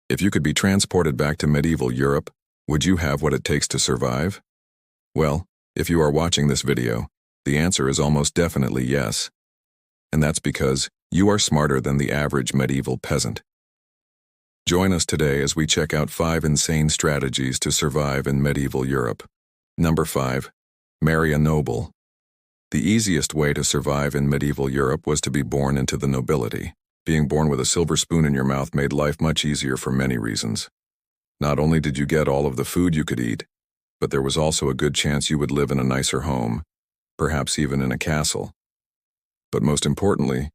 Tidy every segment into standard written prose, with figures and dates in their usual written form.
If you could be transported back to medieval Europe, would you have what it takes to survive? Well, if you are watching this video, the answer is almost definitely yes. And that's because you are smarter than the average medieval peasant. Join us today as we check out 5 insane strategies to survive in medieval Europe. Number 5. Marry a noble. The easiest way to survive in medieval Europe was to be born into the nobility. Being born with a silver spoon in your mouth made life much easier for many reasons. Not only did you get all of the food you could eat, but there was also a good chance you would live in a nicer home, perhaps even in a castle. But most importantly,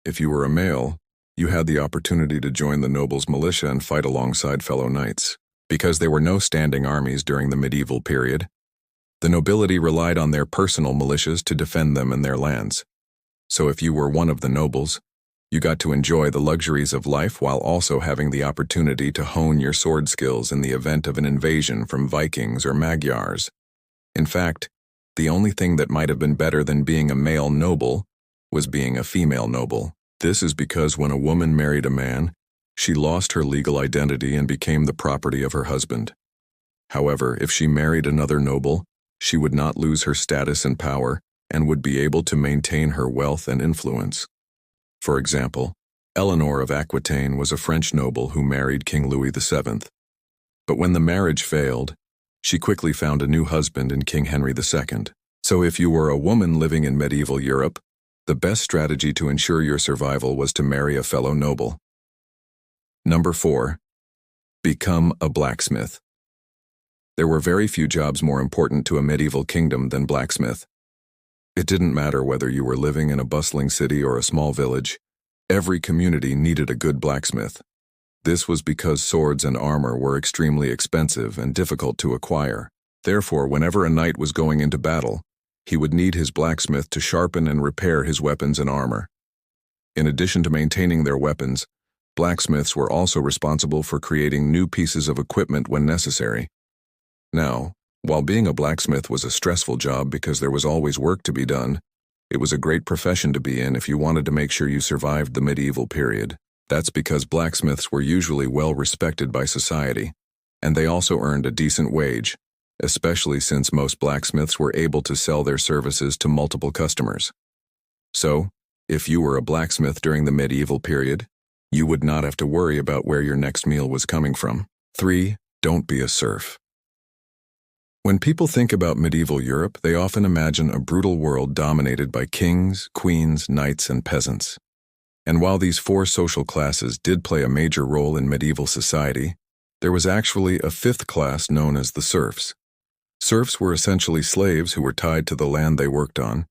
if you were a male, you had the opportunity to join the nobles' militia and fight alongside fellow knights. Because there were no standing armies during the medieval period, the nobility relied on their personal militias to defend them and their lands. So if you were one of the nobles, you got to enjoy the luxuries of life while also having the opportunity to hone your sword skills in the event of an invasion from Vikings or Magyars. In fact, the only thing that might have been better than being a male noble was being a female noble. This is because when a woman married a man, she lost her legal identity and became the property of her husband. However, if she married another noble, she would not lose her status and power and would be able to maintain her wealth and influence. For example, Eleanor of Aquitaine was a French noble who married King Louis VII. But when the marriage failed, she quickly found a new husband in King Henry II. So if you were a woman living in medieval Europe, the best strategy to ensure your survival was to marry a fellow noble. Number 4. Become a blacksmith. There were very few jobs more important to a medieval kingdom than blacksmith. It didn't matter whether you were living in a bustling city or a small village, every community needed a good blacksmith. This was because swords and armor were extremely expensive and difficult to acquire. Therefore, whenever a knight was going into battle, he would need his blacksmith to sharpen and repair his weapons and armor. In addition to maintaining their weapons, blacksmiths were also responsible for creating new pieces of equipment when necessary. Now, while being a blacksmith was a stressful job because there was always work to be done, it was a great profession to be in if you wanted to make sure you survived the medieval period. That's because blacksmiths were usually well respected by society, and they also earned a decent wage, especially since most blacksmiths were able to sell their services to multiple customers. So, if you were a blacksmith during the medieval period, you would not have to worry about where your next meal was coming from. 3. Don't be a serf. When people think about medieval Europe, they often imagine a brutal world dominated by kings, queens, knights, and peasants. And while these 4 social classes did play a major role in medieval society, there was actually a 5th class known as the serfs. Serfs were essentially slaves who were tied to the land they worked on,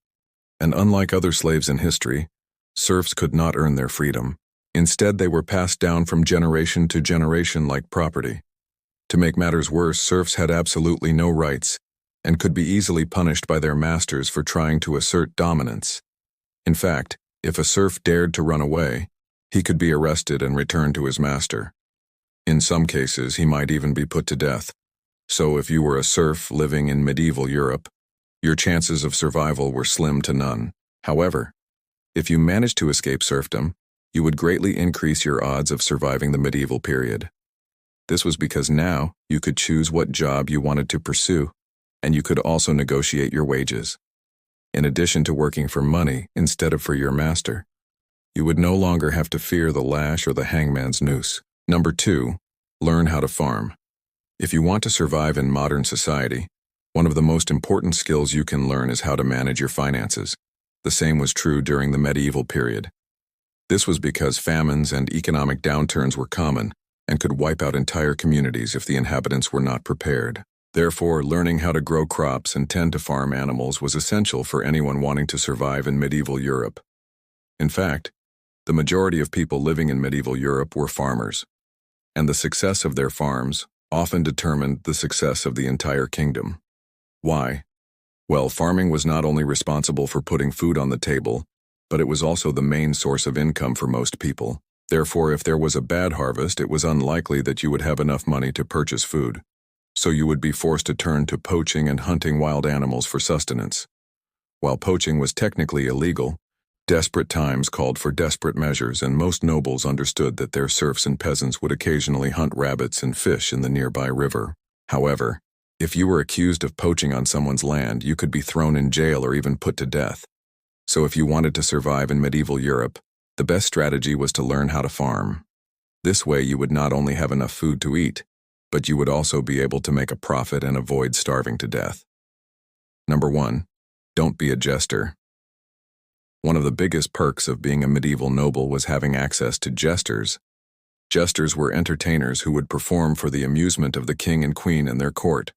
and unlike other slaves in history, serfs could not earn their freedom. Instead, they were passed down from generation to generation like property. To make matters worse, serfs had absolutely no rights and could be easily punished by their masters for trying to assert dominance. In fact, if a serf dared to run away, he could be arrested and returned to his master. In some cases, he might even be put to death. So if you were a serf living in medieval Europe, your chances of survival were slim to none. However, if you managed to escape serfdom, you would greatly increase your odds of surviving the medieval period. This was because now you could choose what job you wanted to pursue, and you could also negotiate your wages. In addition to working for money instead of for your master, you would no longer have to fear the lash or the hangman's noose. Number 2, learn how to farm. If you want to survive in modern society, one of the most important skills you can learn is how to manage your finances. The same was true during the medieval period. This was because famines and economic downturns were common and could wipe out entire communities if the inhabitants were not prepared. Therefore, learning how to grow crops and tend to farm animals was essential for anyone wanting to survive in medieval Europe. In fact, the majority of people living in medieval Europe were farmers, and the success of their farms often determined the success of the entire kingdom. Why? Well, farming was not only responsible for putting food on the table, but it was also the main source of income for most people. Therefore, if there was a bad harvest, it was unlikely that you would have enough money to purchase food. So you would be forced to turn to poaching and hunting wild animals for sustenance. While poaching was technically illegal, Desperate times called for desperate measures, and most nobles understood that their serfs and peasants would occasionally hunt rabbits and fish in the nearby river. However, if you were accused of poaching on someone's land, you could be thrown in jail or even put to death. So if you wanted to survive in medieval Europe, the best strategy was to learn how to farm. This way you would not only have enough food to eat, but you would also be able to make a profit and avoid starving to death. Number 1. Don't be a jester. One of the biggest perks of being a medieval noble was having access to jesters. Jesters were entertainers who would perform for the amusement of the king and queen and their court.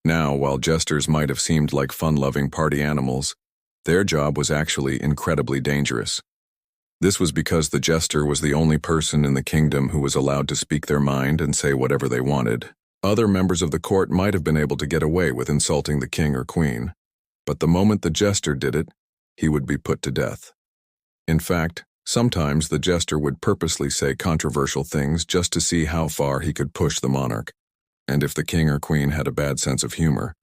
Now, while jesters might have seemed like fun-loving party animals, their job was actually incredibly dangerous. This was because the jester was the only person in the kingdom who was allowed to speak their mind and say whatever they wanted. Other members of the court might have been able to get away with insulting the king or queen, but the moment the jester did it, he would be put to death. In fact, sometimes the jester would purposely say controversial things just to see how far he could push the monarch. And if the king or queen had a bad sense of humor,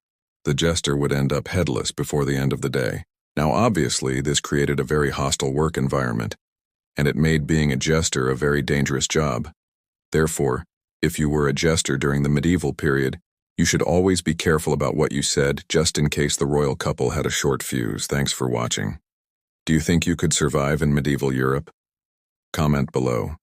the jester would end up headless before the end of the day. Now obviously, this created a very hostile work environment, and it made being a jester a very dangerous job. Therefore, if you were a jester during the medieval period, you should always be careful about what you said, just in case the royal couple had a short fuse. Thanks for watching. Do you think you could survive in medieval Europe? Comment below.